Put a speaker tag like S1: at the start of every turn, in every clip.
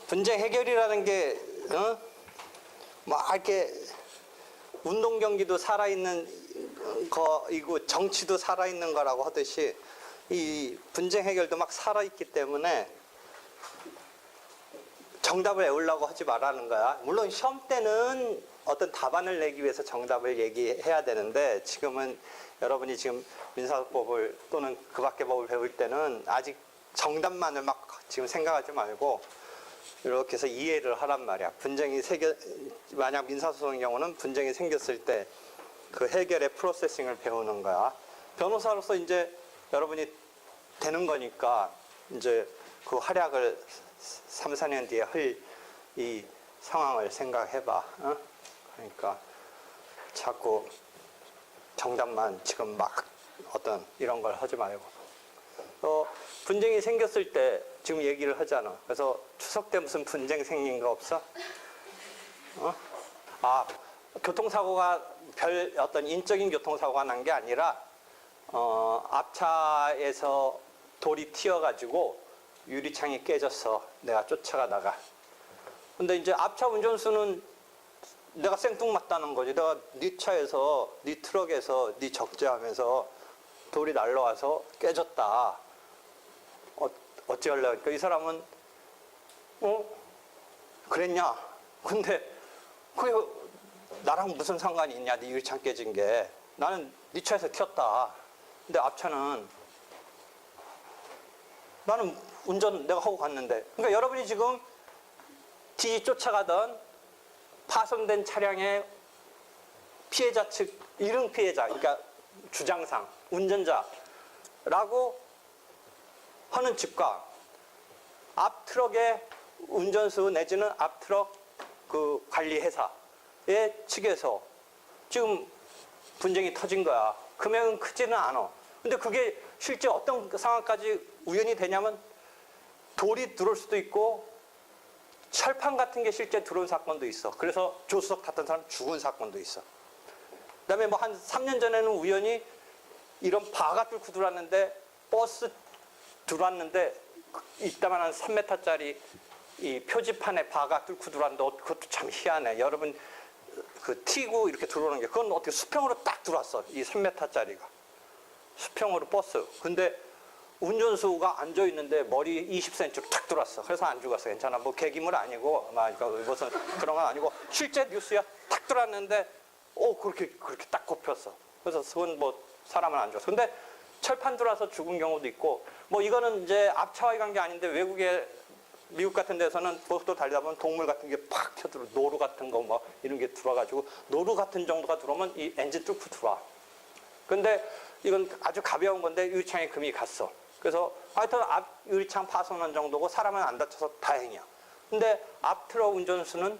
S1: 분쟁 해결이라는 게 막 이렇게 운동 경기도 살아있는 거이고 정치도 살아있는 거라고 하듯이 이 분쟁 해결도 막 살아있기 때문에 정답을 외우려고 하지 말라는 거야. 물론 시험 때는 어떤 답안을 내기 위해서 정답을 얘기해야 되는데 지금은 여러분이 지금 민사법을 또는 그 밖의 법을 배울 때는 아직 정답만을 막 지금 생각하지 말고 이렇게 해서 이해를 하란 말이야. 만약 민사소송의 경우는 분쟁이 생겼을 때 그 해결의 프로세싱을 배우는 거야. 변호사로서 이제 여러분이 되는 거니까 이제 그 활약을 3, 4년 뒤에 할 이 상황을 생각해봐. 그러니까 자꾸 정답만 지금 막 어떤 이런 걸 하지 말고. 분쟁이 생겼을 때 지금 얘기를 하잖아. 그래서 추석 때 무슨 분쟁 생긴 거 없어? 교통사고가 별 어떤 인적인 교통사고가 난 게 아니라 앞차에서 돌이 튀어가지고 유리창이 깨졌어. 내가 쫓아가다가. 근데 이제 앞차 운전수는 내가 생뚱맞다는 거지. 내가 네 차에서, 네 트럭에서, 네 적재하면서 돌이 날라와서 깨졌다. 어찌 하려고. 그러니까 이 사람은, 그랬냐? 근데, 그게 나랑 무슨 상관이 있냐? 네 유리창 깨진 게. 나는 네 차에서 튀었다. 근데 앞차는, 나는 운전 내가 하고 갔는데. 그러니까 여러분이 지금 뒤 쫓아가던 파손된 차량의 피해자 측, 일흥 피해자, 그러니까 주장상, 운전자라고 하는 측과 앞 트럭의 운전수 내지는 앞 트럭 그 관리 회사의 측에서 지금 분쟁이 터진 거야. 금액은 크지는 않아. 근데 그게 실제 어떤 상황까지 우연히 되냐면 돌이 들어올 수도 있고 철판 같은 게 실제 들어온 사건도 있어. 그래서 조수석 탔던 사람 죽은 사건도 있어. 그다음에 뭐 한 3년 전에는 우연히 이런 바가 뚫고 들어왔는데 버스 들어왔는데 이따만 한 3m짜리 이 표지판에 바가 뚫고 들어왔는데 그것도 참 희한해. 여러분 그 튀고 이렇게 들어오는 게 그건 어떻게 수평으로 딱 들어왔어. 이 3m짜리가 수평으로 버스. 근데 운전수가 앉아 있는데 머리 20cm로 탁 들어왔어. 그래서 안 죽었어. 괜찮아. 뭐 계기물 아니고, 그러니까 무슨 그런 건 아니고 실제 뉴스야. 탁 들어왔는데, 그렇게 딱 꼽혔어. 그래서 그건 뭐 사람은 안 죽었어. 근데 철판 들어와서 죽은 경우도 있고, 뭐 이거는 이제 앞차와의 관계 아닌데 미국 같은 데서는 고속도로 달리다 보면 동물 같은 게 팍 켜들어. 노루 같은 거 뭐 이런 게 들어와가지고 노루 같은 정도가 들어오면 이 엔진 뚫고 들어와. 근데 이건 아주 가벼운 건데 유리창에 금이 갔어. 그래서 하여튼 앞 유리창 파손한 정도고 사람은 안 다쳐서 다행이야. 근데 앞 트럭 운전수는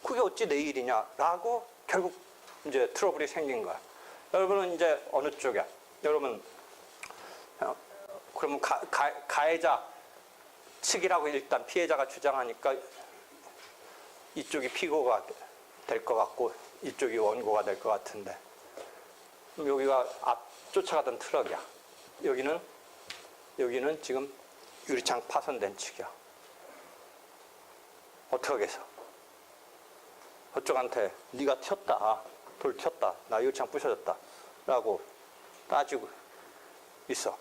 S1: 그게 어찌 내 일이냐라고 결국 이제 트러블이 생긴 거야. 여러분은 이제 어느 쪽이야? 여러분 그러면 가해자 측이라고 일단 피해자가 주장하니까 이쪽이 피고가 될 것 같고 이쪽이 원고가 될 것 같은데 그럼 여기가 앞 쫓아가던 트럭이야. 여기는 지금 유리창 파손된 측이야. 어떻게 하겠어? 그쪽한테 네가 튀었다. 돌 튀었다. 나 유리창 부셔졌다. 라고 따지고 있어.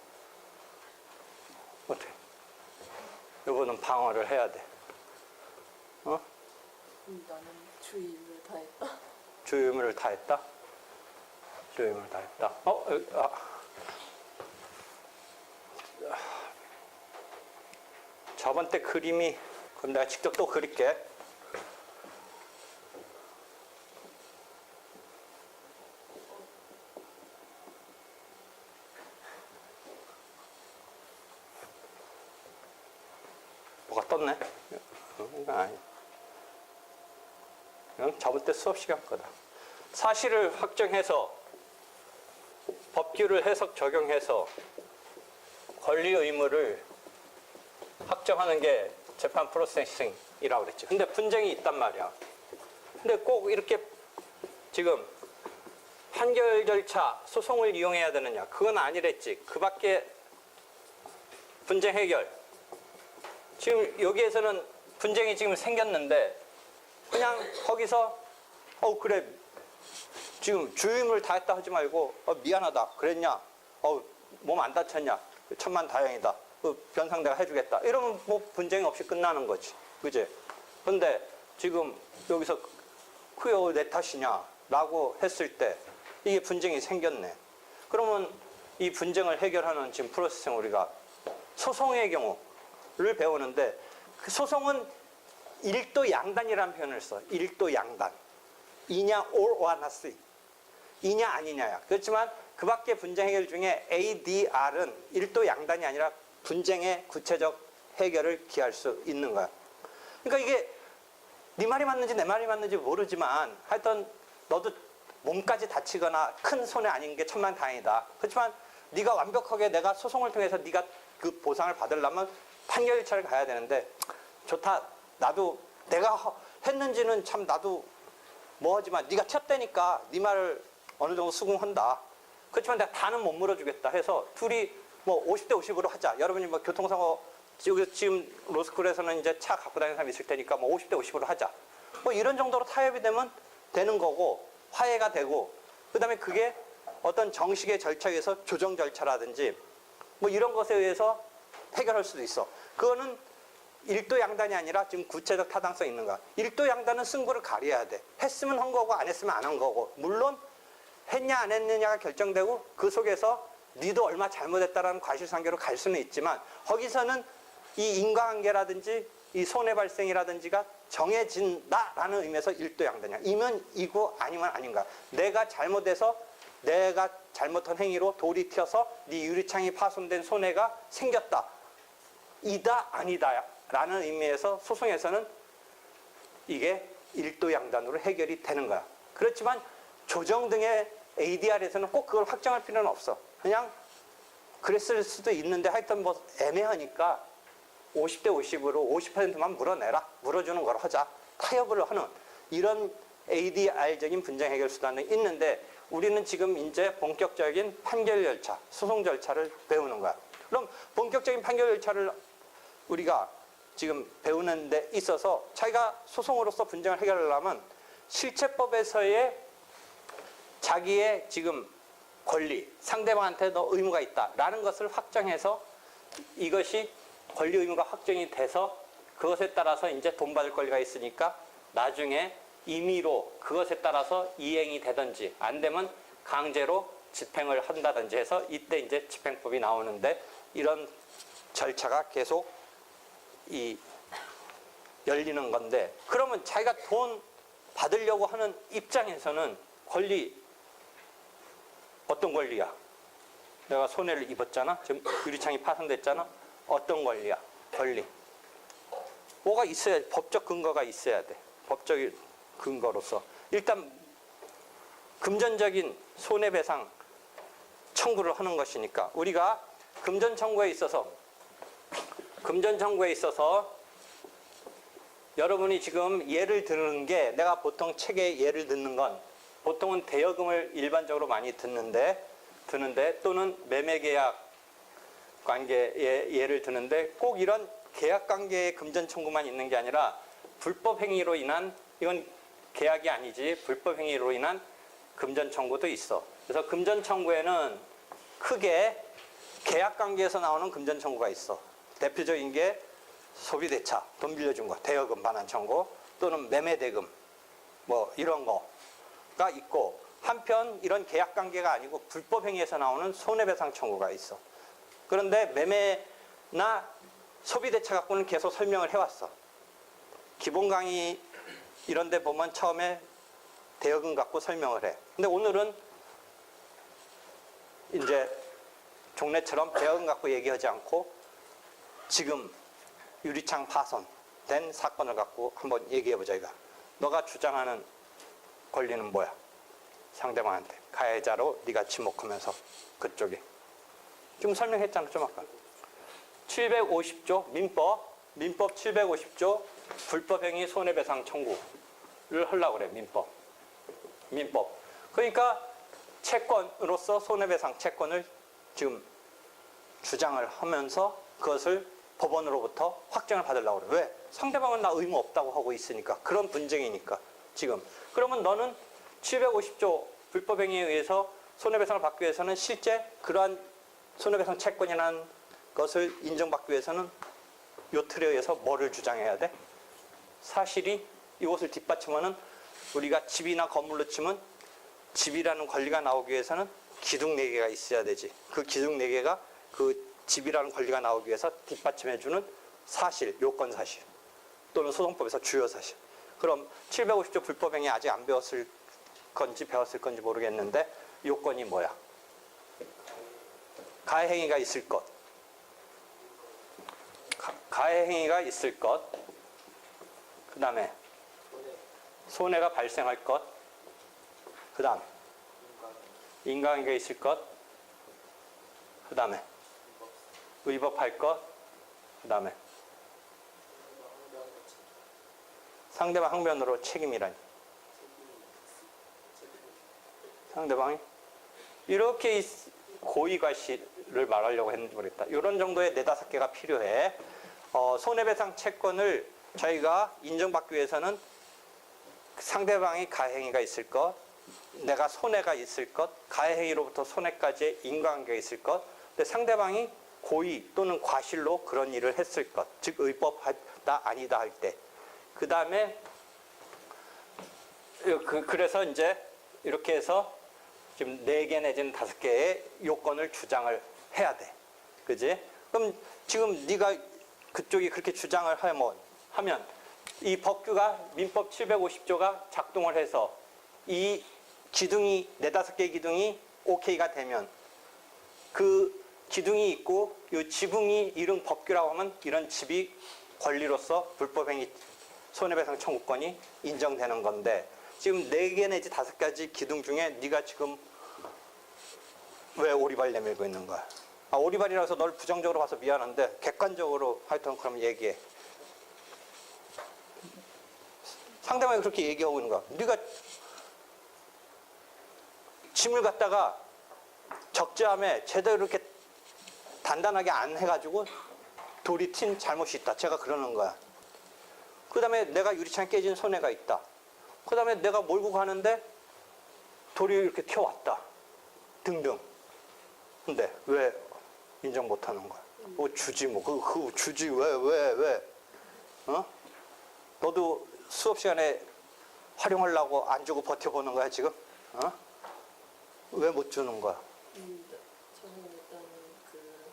S1: 어떻게? 이거는 방어를 해야 돼.
S2: 나는 주의 의무를 다했다.
S1: 주의 의무를 다했다? 주의 의무를 다했다. 저번 때 그림이, 그럼 내가 직접 또 그릴게. 뭐가 떴네? 이건 아니야. 이건 저번 때 수업 시간 거다. 사실을 확정해서 법규를 해석 적용해서 권리 의무를 확정하는 게 재판 프로세싱이라고 그랬지. 근데 분쟁이 있단 말이야. 근데 꼭 이렇게 지금 판결 절차, 소송을 이용해야 되느냐? 그건 아니랬지. 그 밖에 분쟁 해결. 지금 여기에서는 분쟁이 지금 생겼는데 그냥 거기서 그래 지금 주임을 다 했다 하지 말고 미안하다 그랬냐? 몸 안 다쳤냐? 천만다행이다. 변상 내가 해주겠다. 이러면 뭐 분쟁이 없이 끝나는 거지. 그지? 근데 지금 여기서 그게 내 탓이냐? 라고 했을 때 이게 분쟁이 생겼네. 그러면 이 분쟁을 해결하는 지금 프로세스는 우리가 소송의 경우를 배우는데 그 소송은 일도 양단이라는 표현을 써. 일도 양단. 이냐 or not. 이냐 아니냐야. 그렇지만 그 밖에 분쟁 해결 중에 ADR은 일도 양단이 아니라 분쟁의 구체적 해결을 기할 수 있는 거야. 그러니까 이게 네 말이 맞는지 내 말이 맞는지 모르지만 하여튼 너도 몸까지 다치거나 큰 손해 아닌 게 천만다행이다. 그렇지만 네가 완벽하게 내가 소송을 통해서 네가 그 보상을 받으려면 판결 절차를 가야 되는데 좋다. 나도 내가 했는지는 참 나도 뭐하지만 네가 튀었다니까 네 말을 어느 정도 수긍한다. 그렇지만 내가 다는 못 물어주겠다 해서 둘이 뭐 50대 50으로 하자. 여러분이 뭐 교통사고 지금 로스쿨에서는 이제 차 갖고 다니는 사람이 있을 테니까 뭐 50대 50으로 하자. 뭐 이런 정도로 타협이 되면 되는 거고 화해가 되고 그다음에 그게 어떤 정식의 절차에 의해서 조정 절차라든지 뭐 이런 것에 의해서 해결할 수도 있어. 그거는 일도 양단이 아니라 지금 구체적 타당성이 있는 거야. 일도 양단은 승부를 가려야 돼. 했으면 한 거고 안 했으면 안 한 거고. 물론 했냐 안 했느냐가 결정되고 그 속에서 니도 얼마 잘못했다라는 과실상계로 갈 수는 있지만 거기서는 이 인과관계라든지 이 손해 발생이라든지가 정해진다라는 의미에서 일도 양단이야. 이면 이고 아니면 아닌가. 내가 잘못해서 내가 잘못한 행위로 돌이 튀어서 네 유리창이 파손된 손해가 생겼다. 이다 아니다 라는 의미에서 소송에서는 이게 일도 양단으로 해결이 되는 거야. 그렇지만 조정 등의 ADR에서는 꼭 그걸 확정할 필요는 없어. 그냥 그랬을 수도 있는데 하여튼 뭐 애매하니까 50대 50으로 50%만 물어내라. 물어주는 걸 하자. 타협을 하는 이런 ADR적인 분쟁 해결 수단이 있는데 우리는 지금 이제 본격적인 판결 절차, 소송 절차를 배우는 거야. 그럼 본격적인 판결 절차를 우리가 지금 배우는 데 있어서 자기가 소송으로서 분쟁을 해결하려면 실체법에서의 자기의 지금 권리, 상대방한테 너 의무가 있다라는 것을 확정해서 이것이 권리 의무가 확정이 돼서 그것에 따라서 이제 돈 받을 권리가 있으니까 나중에 임의로 그것에 따라서 이행이 되든지 안 되면 강제로 집행을 한다든지 해서 이때 이제 집행법이 나오는데 이런 절차가 계속 열리는 건데 그러면 자기가 돈 받으려고 하는 입장에서는 권리 어떤 권리야? 내가 손해를 입었잖아. 지금 유리창이 파손됐잖아. 어떤 권리야? 권리. 뭐가 있어야 법적 근거가 있어야 돼. 법적 근거로서 일단 금전적인 손해배상 청구를 하는 것이니까 우리가 금전 청구에 있어서 여러분이 지금 예를 드는 게 내가 보통 책에 예를 듣는 건 보통은 대여금을 일반적으로 많이 드는데 또는 매매계약 관계에 예를 드는데 꼭 이런 계약관계의 금전 청구만 있는 게 아니라 불법 행위로 인한 이건 계약이 아니지 불법 행위로 인한 금전 청구도 있어. 그래서 금전 청구에는 크게 계약관계에서 나오는 금전 청구가 있어. 대표적인 게 소비대차, 돈 빌려준 거, 대여금 반환 청구 또는 매매대금 뭐 이런 거가 있고 한편 이런 계약관계가 아니고 불법 행위에서 나오는 손해배상 청구가 있어. 그런데 매매나 소비대차 갖고는 계속 설명을 해왔어. 기본 강의 이런 데 보면 처음에 대여금 갖고 설명을 해. 근데 오늘은 이제 종래처럼 대여금 갖고 얘기하지 않고 지금 유리창 파손된 사건을 갖고 한번 얘기해보자 이거. 너가 주장하는 권리는 뭐야? 상대방한테 가해자로 네가 지목하면서 그쪽에 지금 설명했잖아 좀 아까 750조 민법 750조 불법행위 손해배상 청구를 하려고 그래 민법 그러니까 채권으로서 손해배상 채권을 지금 주장을 하면서 그것을 법원으로부터 확정을 받으려고 그래. 왜? 상대방은 나 의무 없다고 하고 있으니까. 그런 분쟁이니까 지금. 그러면 너는 750조 불법행위에 의해서 손해배상을 받기 위해서는 실제 그러한 손해배상 채권이라는 것을 인정받기 위해서는 요 틀에 의해서 뭐를 주장해야 돼? 사실이 이것을 뒷받침하는 우리가 집이나 건물로 치면 집이라는 권리가 나오기 위해서는 기둥 4개가 있어야 되지. 그 기둥 4개가 그 집이라는 권리가 나오기 위해서 뒷받침해주는 사실, 요건 사실 또는 소송법에서 주요 사실. 그럼 750조 불법행위 아직 안 배웠을 건지 배웠을 건지 모르겠는데 요건이 뭐야? 가해행위가 있을 것. 가해행위가 있을 것. 그 다음에 손해가 발생할 것. 그 다음 인과관계가 있을 것. 그 다음에 위법할 것. 그 다음에 상대방 항변으로 책임이라니. 상대방이 이렇게 고의과실을 말하려고 했는지 모르겠다. 이런 정도의 4-5개가 필요해. 손해배상 채권을 저희가 인정받기 위해서는 상대방이 가해행위가 있을 것, 내가 손해가 있을 것, 가해행위로부터 손해까지의 인과관계가 있을 것, 근데 상대방이 고의 또는 과실로 그런 일을 했을 것, 즉 의법하다 아니다 할 때. 그 다음에 그래서 이제 이렇게 해서 지금 4개 내지는 5개의 요건을 주장을 해야 돼. 그지? 그럼 지금 네가 그쪽이 그렇게 주장을 하면 이 법규가 민법 750조가 작동을 해서 이 기둥이 4-5개 기둥이 OK가 되면 그 기둥이 있고 이 지붕이 이런 법규라고 하면 이런 집이 권리로서 불법행위 손해배상 청구권이 인정되는 건데 지금 4개 내지 5가지 기둥 중에 네가 지금 왜 오리발 내밀고 있는 거야? 오리발이라서 널 부정적으로 봐서 미안한데 객관적으로 하여튼 그럼 얘기해. 상대방이 그렇게 얘기하고 있는 거야. 네가 짐을 갖다가 적재함에 제대로 이렇게 단단하게 안 해가지고 돌이 튄 잘못이 있다. 제가 그러는 거야. 그 다음에 내가 유리창에 깨진 손해가 있다. 그 다음에 내가 몰고 가는데 돌이 이렇게 튀어왔다. 등등. 근데 왜 인정 못하는 거야? 뭐 주지 뭐. 그 주지 왜? 어? 너도 수업 시간에 활용하려고 안 주고 버텨보는 거야 지금? 어? 왜 못 주는 거야?
S2: 저는 일단은 그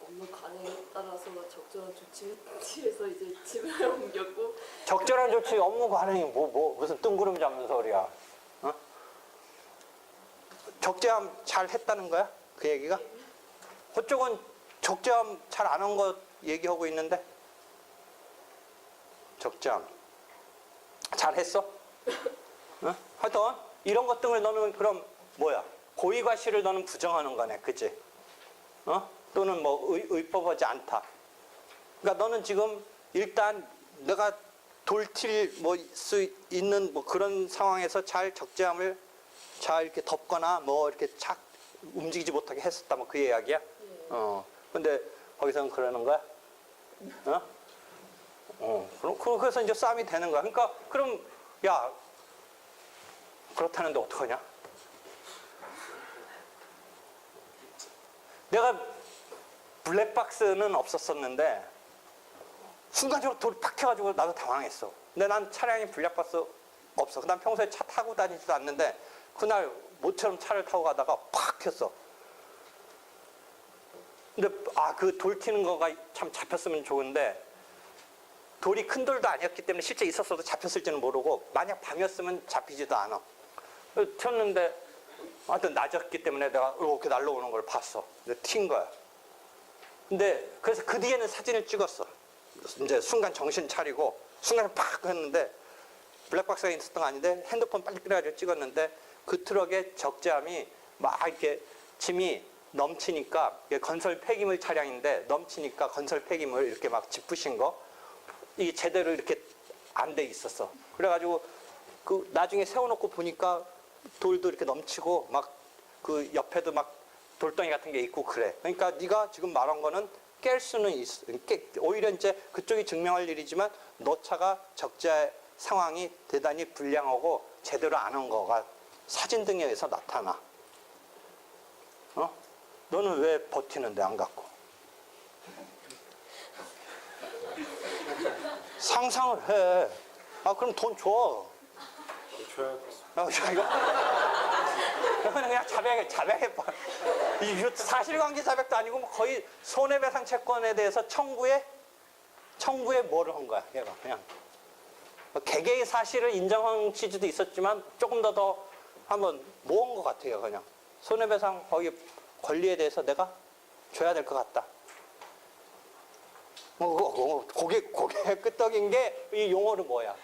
S2: 업무 관행에 따라서 적절한 조치를 취해서 이제 집에 옮겼고
S1: 적절한 조치 업무 관행이 무슨 뜬구름 잡는 소리야? 어? 적재함 잘 했다는 거야? 그 얘기가? 그쪽은 적재함 잘 안 한 거 얘기하고 있는데 적재함 잘 했어? 어? 하여튼 이런 것 등을 너는 그럼 뭐야? 고의과실을 너는 부정하는 거네, 그치? 또는 뭐 의법하지 않다. 그러니까 너는 지금 일단 내가 돌틸 수 있는 그런 상황에서 잘 적재함을 잘 이렇게 덮거나 이렇게 착 움직이지 못하게 했었다, 그 이야기야? 근데 거기서는 그러는 거야? 그래서 이제 싸움이 되는 거야. 그러니까 그럼 야 그렇다는데 어떡하냐? 내가 블랙박스는 없었었는데 순간적으로 돌이 탁 튀어가지고 나도 당황했어. 근데 난 차량이 블랙박스 없어. 난 평소에 차 타고 다니지도 않는데 그날 모처럼 차를 타고 가다가 팍 튀었어. 근데 그 돌 튀는 거가 참 잡혔으면 좋은데 돌이 큰 돌도 아니었기 때문에 실제 있었어도 잡혔을지는 모르고 만약 밤이었으면 잡히지도 않아. 튀었는데 하여튼 낮았기 때문에 내가 이렇게 날라오는 걸 봤어. 근데 튄 거야. 근데 그래서 그 뒤에는 사진을 찍었어. 이제 순간 정신 차리고 순간에 팍 했는데 블랙박스가 있었던 거 아닌데 핸드폰 빨리 꺼내가지고 찍었는데 그 트럭의 적재함이 막 이렇게 짐이 넘치니까 건설 폐기물 차량인데 넘치니까 건설 폐기물 이렇게 막 짚으신 거 이게 제대로 이렇게 안 돼 있었어. 그래가지고 그 나중에 세워놓고 보니까 돌도 이렇게 넘치고 막 그 옆에도 막 돌덩이 같은 게 있고 그래. 그러니까 네가 지금 말한 거는 깰 수는 있어. 오히려 이제 그쪽이 증명할 일이지만 너 차가 적재 상황이 대단히 불량하고 제대로 안 한 거가 사진 등에 의해서 나타나. 너는 왜 버티는데 안 갖고? 상상을 해. 그럼 돈 줘.
S3: 줘야겠어.
S1: 이거는 그냥 자백해 봐. 이 사실관계 자백도 아니고 뭐 거의 손해배상 채권에 대해서 청구에 뭐를 한 거야, 얘가 그냥. 개개의 사실을 인정한 취지도 있었지만 조금 더 한번 모은 것 같아요, 그냥. 손해배상 거기 권리에 대해서 내가 줘야 될 것 같다. 고개 끄떡인 게 이 용어는 뭐야?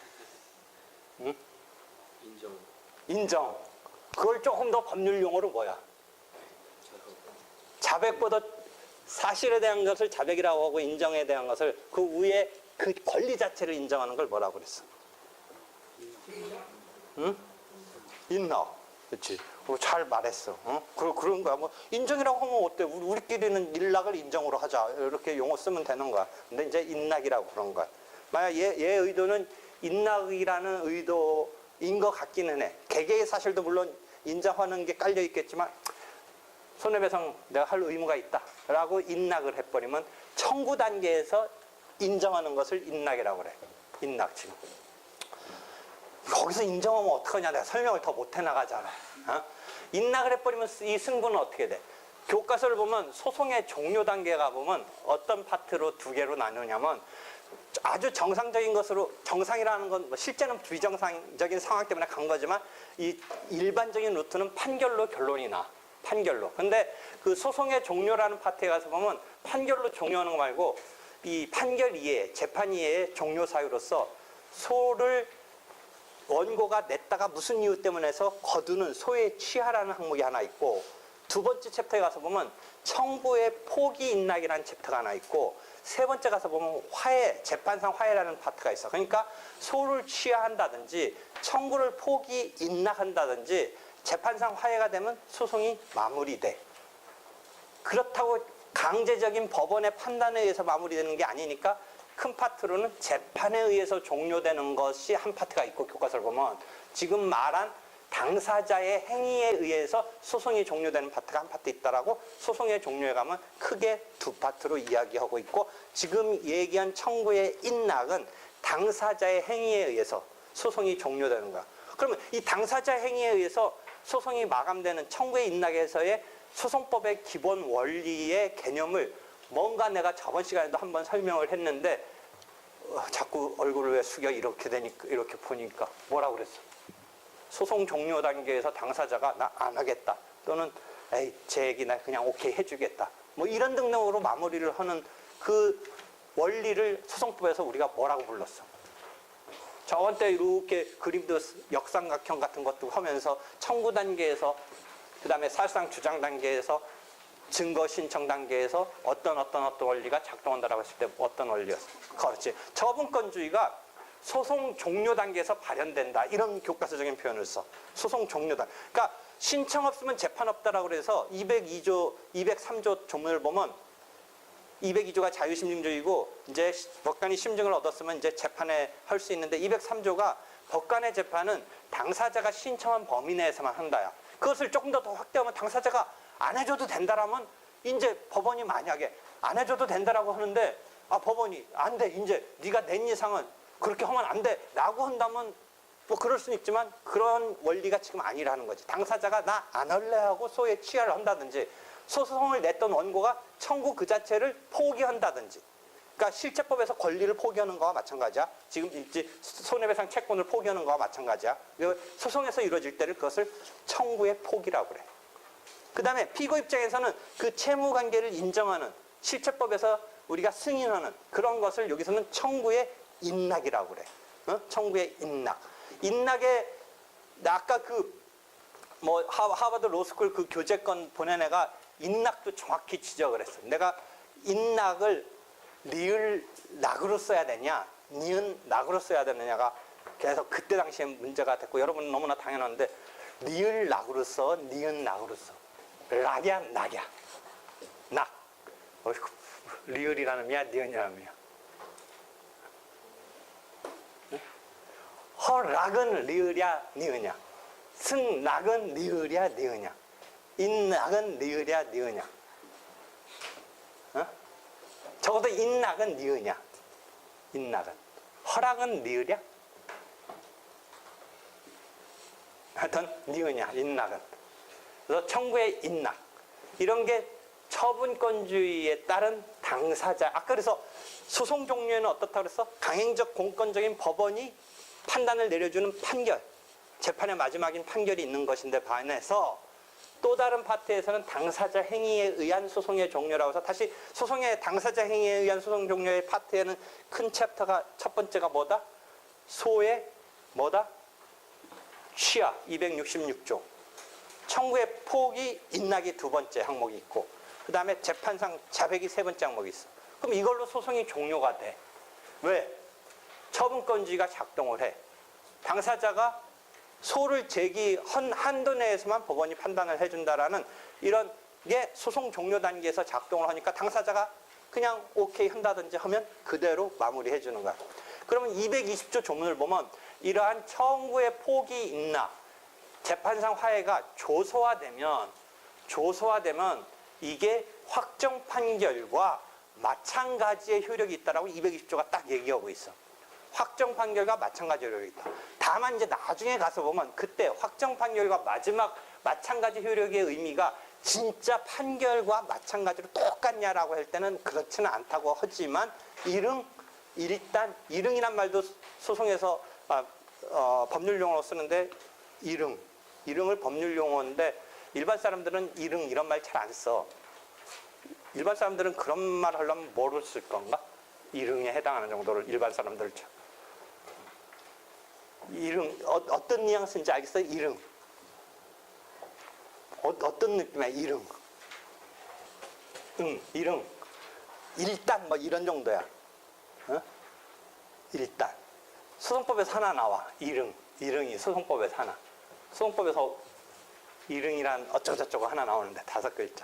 S1: 응? 인정. 그걸 조금 더 법률 용어로 뭐야? 자백보다 사실에 대한 것을 자백이라고 하고 인정에 대한 것을 그 위에 그 권리 자체를 인정하는 걸 뭐라고 그랬어? 응? 인락. 그렇지. 잘 말했어. 그런 거야. 뭐 인정이라고 하면 어때? 우리끼리는 인락을 인정으로 하자. 이렇게 용어 쓰면 되는 거야. 근데 이제 인락이라고 그런 거야. 만약 얘 의도는 인락이라는 의도인 것 같기는 해. 개개의 사실도 물론 인정하는 게 깔려 있겠지만 손해배상 내가 할 의무가 있다라고 인락을 해버리면 청구 단계에서 인정하는 것을 인락이라고 그래. 인락 지금. 거기서 인정하면 어떡하냐. 내가 설명을 더 못 해나가잖아. 인락을 해버리면 이 승부는 어떻게 돼? 교과서를 보면 소송의 종료 단계가 보면 어떤 파트로 두 개로 나누냐면 아주 정상적인 것으로, 정상이라는 건 뭐 실제는 비정상적인 상황 때문에 간 거지만 이 일반적인 루트는 판결로 결론이 나. 판결로. 근데 그 소송의 종료라는 파트에 가서 보면 판결로 종료하는 거 말고 이 판결 이해, 재판 이해의 종료 사유로서 소를 원고가 냈다가 무슨 이유 때문에 해서 거두는 소의 취하라는 항목이 하나 있고, 두 번째 챕터에 가서 보면 청구의 포기 인락이라는 챕터가 하나 있고, 세 번째 가서 보면 화해, 재판상 화해라는 파트가 있어. 그러니까 소를 취하한다든지 청구를 포기 인락한다든지 재판상 화해가 되면 소송이 마무리돼. 그렇다고 강제적인 법원의 판단에 의해서 마무리되는 게 아니니까 큰 파트로는 재판에 의해서 종료되는 것이 한 파트가 있고, 교과서를 보면 지금 말한 당사자의 행위에 의해서 소송이 종료되는 파트가 한 파트 있다라고 소송의 종료에 가면 크게 두 파트로 이야기하고 있고, 지금 얘기한 청구의 인락은 당사자의 행위에 의해서 소송이 종료되는 거야. 그러면 이 당사자 행위에 의해서 소송이 마감되는 청구의 인락에서의 소송법의 기본 원리의 개념을 뭔가 내가 저번 시간에도 한번 설명을 했는데 자꾸 얼굴을 왜 숙여 이렇게 되니까, 이렇게 보니까 뭐라고 그랬어? 소송 종료 단계에서 당사자가 나 안 하겠다, 또는 에이 제 얘기 나 그냥 오케이 해주겠다, 뭐 이런 등등으로 마무리를 하는 그 원리를 소송법에서 우리가 뭐라고 불렀어? 저번 때 이렇게 그림도 역삼각형 같은 것도 하면서 청구 단계에서, 그 다음에 사실상 주장 단계에서, 증거 신청 단계에서 어떤 원리가 작동한다라고 했을 때 어떤 원리였어? 그렇지. 처분권주의가 소송 종료 단계에서 발현된다, 이런 교과서적인 표현을 써. 소송 종료 단계. 그러니까 신청 없으면 재판 없다라고 그래서 202조, 203조 조문을 보면 202조가 자유심증주의고, 이제 법관이 심증을 얻었으면 이제 재판에 할 수 있는데, 203조가 법관의 재판은 당사자가 신청한 범위 내에서만 한다야. 그것을 조금 더 확대하면 당사자가 안 해줘도 된다라면, 이제 법원이 만약에 안 해줘도 된다라고 하는데 법원이 안 돼, 이제 네가 낸 이상은 그렇게 하면 안 돼 라고 한다면 뭐 그럴 수는 있지만 그런 원리가 지금 아니라는 거지. 당사자가 나 안 할래 하고 소에 취하를 한다든지, 소송을 냈던 원고가 청구 그 자체를 포기한다든지, 그러니까 실체법에서 권리를 포기하는 거와 마찬가지야. 지금 이제 손해배상 채권을 포기하는 거와 마찬가지야. 소송에서 이루어질 때를 그것을 청구의 포기라고 그래. 그 다음에 피고 입장에서는 그 채무관계를 인정하는, 실체법에서 우리가 승인하는 그런 것을 여기서는 청구의 인락이라고 그래. 청구의 인락. 인락의, 아까 뭐 하버드 로스쿨 그 교재권 보낸 애가 인락도 정확히 지적을 했어. 내가 인락을 리을 낙으로 써야 되냐, 니은 낙으로 써야 되느냐가 계속 그때 당시에 문제가 됐고, 여러분은 너무나 당연한데 리을 낙으로 써, 니은 낙으로 써. 락이야, 낙이야. 낙. 어이구, 리을이라는 의미야, 니은이라는 의미야. 허락은 리을이야, 니은이야. 승낙은 리을이야, 니은이야. 인낙은 리을이야, 니은이야. 어? 적어도 인낙은 니은이야. 인낙은. 허락은 리을이야? 하여튼 니은이야, 인낙은. 그래서 청구의 인낙. 이런 게 처분권주의에 따른 당사자. 아까 그래서 소송 종류에는 어떻다고 그랬어? 강행적 공권적인 법원이 판단을 내려주는 판결. 재판의 마지막인 판결이 있는 것인데 반해서 또 다른 파트에서는 당사자 행위에 의한 소송의 종료라고 해서 다시 소송의 당사자 행위에 의한 소송 종료의 파트에는 큰 챕터가 첫 번째가 뭐다? 소의 뭐다? 취하 266조. 청구의 포기 인낙이 두 번째 항목이 있고 그 다음에 재판상 자백이 세 번째 항목이 있어. 그럼 이걸로 소송이 종료가 돼. 왜? 처분권주의가 작동을 해. 당사자가 소를 제기한 한도 내에서만 법원이 판단을 해준다라는 이런 게 소송 종료 단계에서 작동을 하니까 당사자가 그냥 오케이 한다든지 하면 그대로 마무리해 주는 거야. 그러면 220조 조문을 보면 이러한 청구의 포기 인낙, 재판상 화해가 조소화되면 이게 확정 판결과 마찬가지의 효력이 있다라고 220조가 딱 얘기하고 있어. 확정 판결과 마찬가지 효력이 있다. 다만 이제 나중에 가서 보면 그때 확정 판결과 마찬가지 효력의 의미가 진짜 판결과 마찬가지로 똑같냐라고 할 때는 그렇지는 않다고 하지만 일단 일응이란 말도 소송에서 법률 용어로 쓰는데 일응을 법률 용어인데 일반 사람들은 일응 이런 말 잘 안 써. 일반 사람들은 그런 말 하려면 뭐로 쓸 건가? 일응에 해당하는 정도를 일반 사람들 일응 어떤 뉘앙스인지 알겠어요? 일응 어떤 느낌이야? 일응 일응 일단 뭐 이런 정도야. 어? 일단 소송법에서 하나 나와. 일응이 소송법에서 하나. 소송법에서 일응이란 어쩌고저쩌고 하나 나오는데 5글자.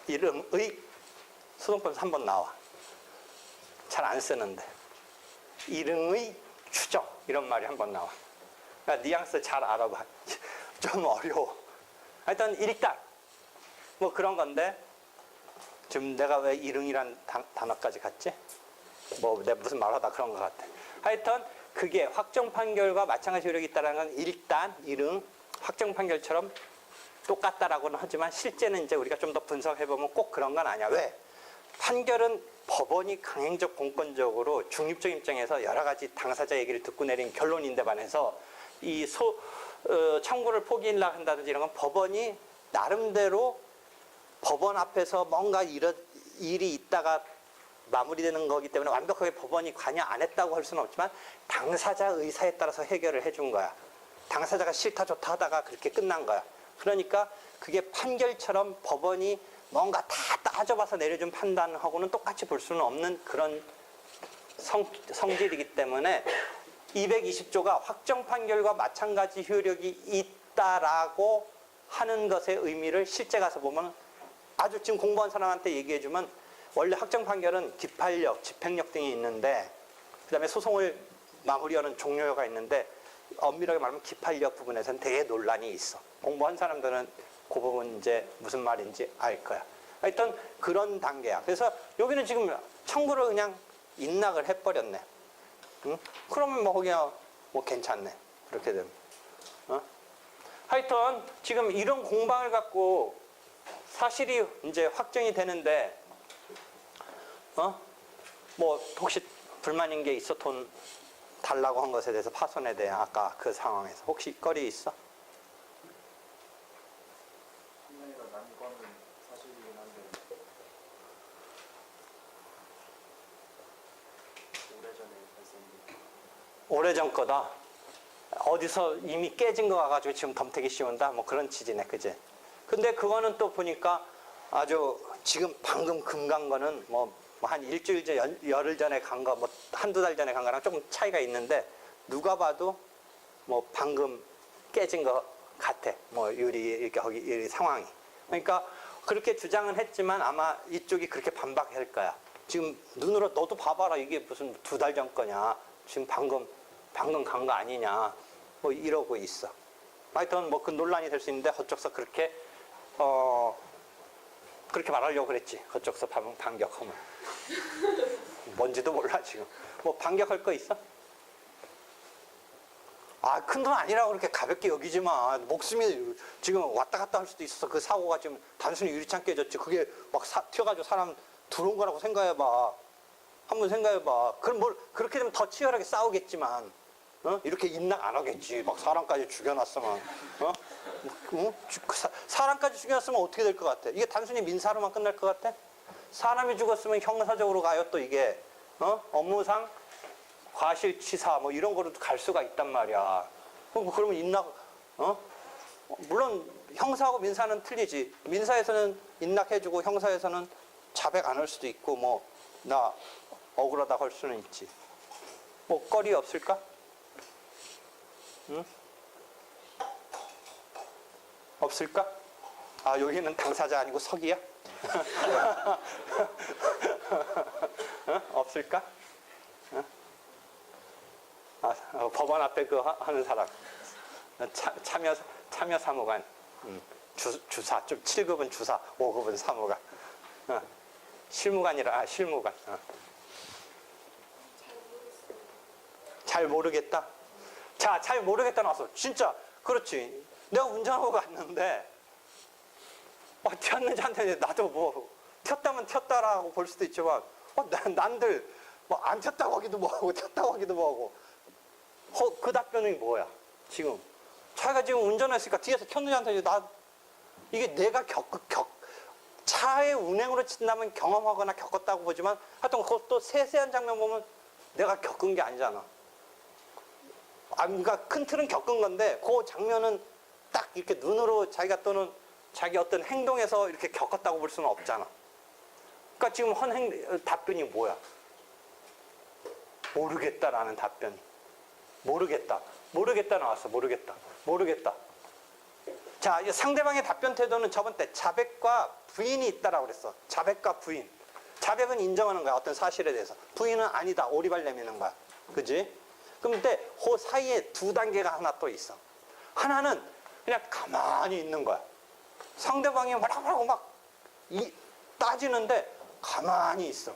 S1: 일응의 소송법에서 한 번 나와. 잘 안 쓰는데. 일응의 추정 이런 말이 한 번 나와. 그러니까 뉘앙스 잘 알아봐. 좀 어려워. 하여튼 일단 뭐 그런 건데 지금 내가 왜 일응이란 단어까지 갔지? 뭐 내가 무슨 말하다 그런 것 같아. 하여튼 그게 확정 판결과 마찬가지 효력이 있다는 건 일단 일응 확정 판결처럼 똑같다라고는 하지만 실제는 이제 우리가 좀 더 분석해보면 꼭 그런 건 아니야. 왜? 판결은 법원이 강행적 공권적으로 중립적 입장에서 여러 가지 당사자 얘기를 듣고 내린 결론인데 반해서 이 청구를 포기하려고 한다든지 이런 건 법원이 나름대로 법원 앞에서 뭔가 일이 있다가 마무리되는 거기 때문에 완벽하게 법원이 관여 안 했다고 할 수는 없지만 당사자 의사에 따라서 해결을 해준 거야. 당사자가 싫다 좋다 하다가 그렇게 끝난 거야. 그러니까 그게 판결처럼 법원이 뭔가 다 따져봐서 내려준 판단하고는 똑같이 볼 수는 없는 그런 성질이기 때문에 220조가 확정 판결과 마찬가지 효력이 있다라고 하는 것의 의미를 실제 가서 보면 아주 지금 공부한 사람한테 얘기해주면 원래 확정 판결은 기판력, 집행력 등이 있는데 그 다음에 소송을 마무리하는 종료가 있는데 엄밀하게 말하면 기판력 부분에서는 되게 논란이 있어. 공부한 사람들은 그 부분 이제 무슨 말인지 알 거야. 하여튼 그런 단계야. 그래서 여기는 지금 청구를 그냥 인낙을 해버렸네. 응? 그러면 뭐 거기야 뭐 괜찮네. 그렇게 되면. 어? 하여튼 지금 이런 공방을 갖고 사실이 이제 확정이 되는데 뭐 혹시 불만인 게 있어? 돈 달라고 한 것에 대해서 파손에 대한 아까 그 상황에서 혹시 거리 있어?
S3: 판매가 난 거는 사실이긴 한데 오래전에 발생된
S1: 오래전 거다. 어디서 이미 깨진 거 가지고 지금 덤태기 씌운다. 뭐 그런 취지네, 그지? 근데 그거는 또 보니까 아주 지금 방금 간 거는 뭐 한 일주일 전, 열흘 전에 간 거, 뭐 한두 달 전에 간 거랑 조금 차이가 있는데 누가 봐도 뭐 방금 깨진 것 같아. 뭐 유리 이렇게 거기 이 상황이. 그러니까 그렇게 주장은 했지만 아마 이쪽이 그렇게 반박할 거야. 지금 눈으로 너도 봐봐라. 이게 무슨 2달 전 거냐. 지금 방금 간 거 아니냐. 뭐 이러고 있어. 하여튼 뭐 그 논란이 될 수 있는데 그쪽서 그렇게 그렇게 말하려고 그랬지. 그쪽서 반격하면. 뭔지도 몰라 지금. 뭐 반격할 거 있어? 아, 큰 돈 아니라고 그렇게 가볍게 여기지 마. 목숨이 지금 왔다 갔다 할 수도 있어서 그 사고가 지금 단순히 유리창 깨졌지. 그게 막 튀어가지고 사람 들어온 거라고 생각해봐. 한번 생각해봐. 그럼 뭘 그렇게 되면 더 치열하게 싸우겠지만, 이렇게 인낙 안 하겠지. 막 사람까지 죽여놨으면, 사람까지 죽여놨으면 어떻게 될 것 같아? 이게 단순히 민사로만 끝날 것 같아? 사람이 죽었으면 형사적으로 가요. 또 이게 업무상 과실치사 뭐 이런 거로도 갈 수가 있단 말이야. 그러면 인낙 물론 형사하고 민사는 틀리지. 민사에서는 인낙해주고 형사에서는 자백 안 할 수도 있고 뭐 나 억울하다 할 수는 있지. 뭐 거리 없을까? 응? 없을까? 아, 여기는 당사자 아니고 석이야? 없을까? 법원 앞에 그 하는 사람. 참여 사무관. 주사. 좀 7급은 주사, 5급은 사무관. 실무관이라, 실무관. 잘 모르겠다. 자, 잘 모르겠다 나왔어. 진짜, 그렇지. 내가 운전하고 갔는데, 튀었는지 안 튀었는지, 나도 뭐, 튀었다면 튀었다라고 볼 수도 있지만, 난들, 뭐, 안 튀었다고 하기도 뭐하고, 튀었다고 하기도 뭐하고, 그 답변이 뭐야, 지금? 자기가 지금 운전했으니까 뒤에서 켰는지 안 켰는지, 이게 내가 차의 운행으로 친다면 경험하거나 겪었다고 보지만, 하여튼 그것도 세세한 장면 보면 내가 겪은 게 아니잖아. 그러니까 큰 틀은 겪은 건데, 그 장면은 딱 이렇게 눈으로 자기가 또는 자기 어떤 행동에서 이렇게 겪었다고 볼 수는 없잖아. 그러니까 지금 답변이 뭐야? 모르겠다라는 답변이. 모르겠다 나왔어. 모르겠다. 자, 상대방의 답변 태도는 저번 때 자백과 부인이 있다라고 그랬어. 자백과 부인. 자백은 인정하는 거야. 어떤 사실에 대해서. 부인은 아니다. 오리발 내미는 거야. 그지? 근데 그 사이에 2단계가 하나 또 있어. 하나는 그냥 가만히 있는 거야. 상대방이 뭐라고 막 따지는데 가만히 있어.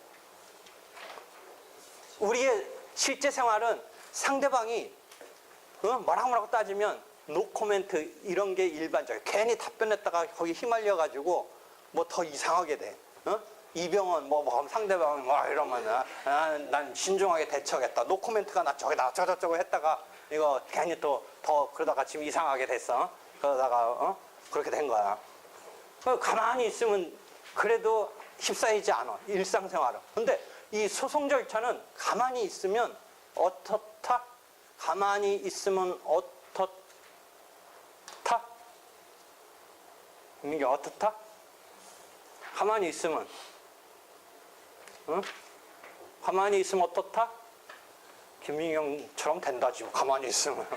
S1: 우리의 실제 생활은 상대방이 뭐라고 따지면 노코멘트 이런 게 일반적이야. 괜히 답변했다가 거기 휘말려가지고 뭐 더 이상하게 돼. 이병헌 뭐 상대방 뭐 이러면 난 신중하게 대처하겠다. 노코멘트가 나 저쩌고 했다가 이거 괜히 또 더 그러다가 지금 이상하게 됐어. 그러다가 그렇게 된 거야. 가만히 있으면 그래도 휩싸이지 않아. 일상생활은. 근데 이 소송 절차는 가만히 있으면 어떻다? 가만히 있으면 어떻다? 이게 어떻다? 가만히 있으면 가만히 있으면 어떻다? 김민경처럼 된다 지금 가만히 있으면.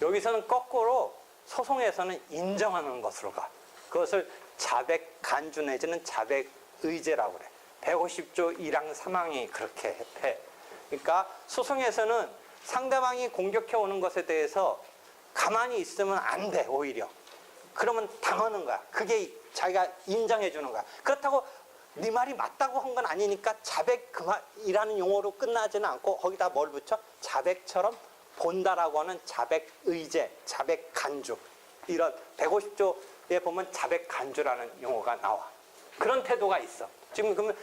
S1: 여기서는 거꾸로 소송에서는 인정하는 것으로 가. 그것을 자백 간주 내지는 자백 의제라고 그래. 150조 1항 3항이 그렇게 해. 그러니까 소송에서는 상대방이 공격해 오는 것에 대해서 가만히 있으면 안 돼, 오히려. 그러면 당하는 거야. 그게 자기가 인정해 주는 거야. 그렇다고 네 말이 맞다고 한 건 아니니까 자백 그만이라는 용어로 끝나지는 않고 거기다 뭘 붙여? 자백처럼 본다라고 하는 자백 의제, 자백 간주. 이런 150조에 보면 자백 간주라는 용어가 나와. 그런 태도가 있어. 지금 그러면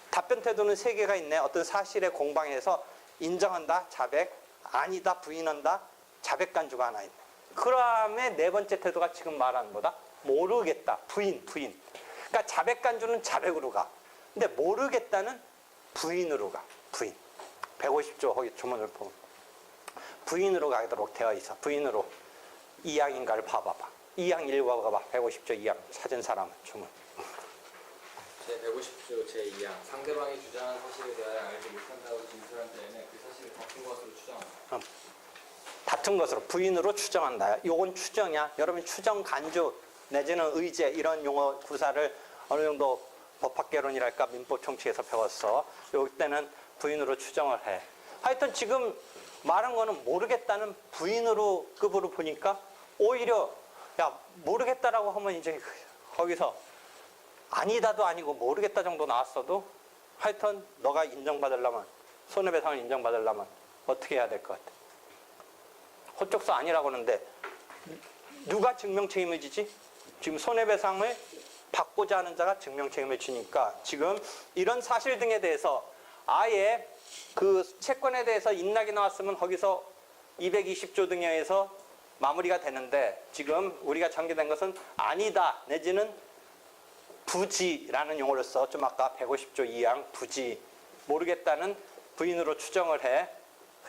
S1: 답변 태도는 3개가 있네. 어떤 사실의 공방에서 인정한다, 자백, 아니다, 부인한다, 자백 간주가 하나 있네. 그 다음에 4번째 태도가 지금 말하는 거다. 모르겠다, 부인. 그러니까 자백 간주는 자백으로 가. 근데 모르겠다는 부인으로 가. 부인. 150조 거기 조문을 보면 부인으로 가도록 되어 있어. 부인으로 2항인가를 봐봐봐. 2항 1과 가봐. 150조 2항 찾은 사람은 조문.
S4: 제150조 제2항 상대방이 주장한 사실에 대하여 알지 못한다고 진술한 때에는 그 사실을 다툰 것으로 추정한다.
S1: 다툰 것으로 부인으로 추정한다. 요건 추정이야. 여러분 추정 간주 내지는 의제 이런 용어 구사를 어느 정도 법학개론이랄까 민법 총칙에서 배웠어. 요때는 부인으로 추정을 해. 하여튼 지금 말한 거는 모르겠다는 부인으로 급으로 보니까 오히려 야 모르겠다라고 하면 이제 거기서 아니다도 아니고 모르겠다 정도 나왔어도 하여튼 너가 인정받으려면 손해배상을 인정받으려면 어떻게 해야 될 것 같아? 그쪽서 아니라고 하는데 누가 증명책임을 지지? 지금 손해배상을 받고자 하는 자가 증명책임을 지니까 지금 이런 사실 등에 대해서 아예 그 채권에 대해서 인락이 나왔으면 거기서 220조 등에 의해서 마무리가 되는데 지금 우리가 전개된 것은 아니다 내지는 부지라는 용어를 써. 좀 아까 150조 2항 부지 모르겠다는 부인으로 추정을 해.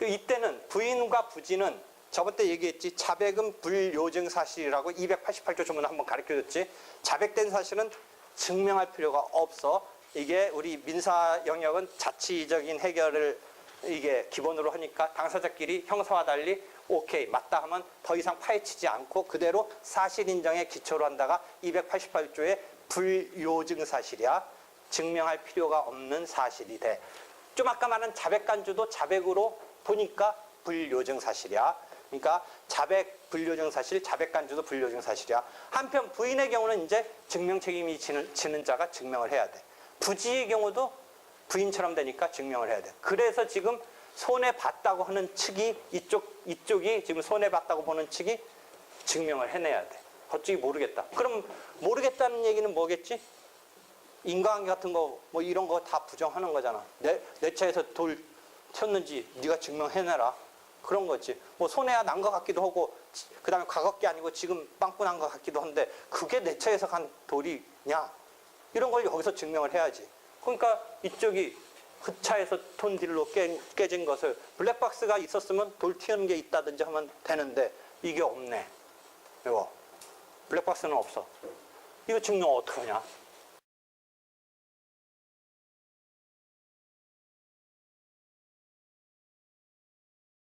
S1: 이때는 부인과 부지는 저번 때 얘기했지 자백은 불요증 사실이라고 288조 조문을 한번 가르쳐줬지. 자백된 사실은 증명할 필요가 없어. 이게 우리 민사 영역은 자치적인 해결을 이게 기본으로 하니까 당사자끼리 형사와 달리 오케이 맞다 하면 더 이상 파헤치지 않고 그대로 사실 인정에 기초로 한다가 288조의 불요증 사실이야. 증명할 필요가 없는 사실이 돼. 좀 아까 말한 자백간주도 자백으로 보니까 불요증 사실이야. 그러니까 자백 불요증 사실, 자백간주도 불요증 사실이야. 한편 부인의 경우는 이제 증명 책임이 지는 자가 증명을 해야 돼. 부지의 경우도 부인처럼 되니까 증명을 해야 돼. 그래서 지금 손해봤다고 하는 측이 이쪽이 지금 손해봤다고 보는 측이 증명을 해내야 돼. 그쪽이 모르겠다. 그럼 모르겠다는 얘기는 뭐겠지? 인과관계 같은 거 뭐 이런 거 다 부정하는 거잖아. 내 차에서 돌 쳤는지 네가 증명해내라. 그런 거지. 뭐 손해야 난 것 같기도 하고 그 다음에 과거게 아니고 지금 빵꾸 난 것 같기도 한데 그게 내 차에서 간 돌이냐? 이런 걸 여기서 증명을 해야지. 그러니까 이쪽이 그 차에서 돈 딜로 깨진 것을 블랙박스가 있었으면 돌 튀는 게 있다든지 하면 되는데 이게 없네. 이거 블랙박스는 없어. 이거 증명 어떻게 하냐?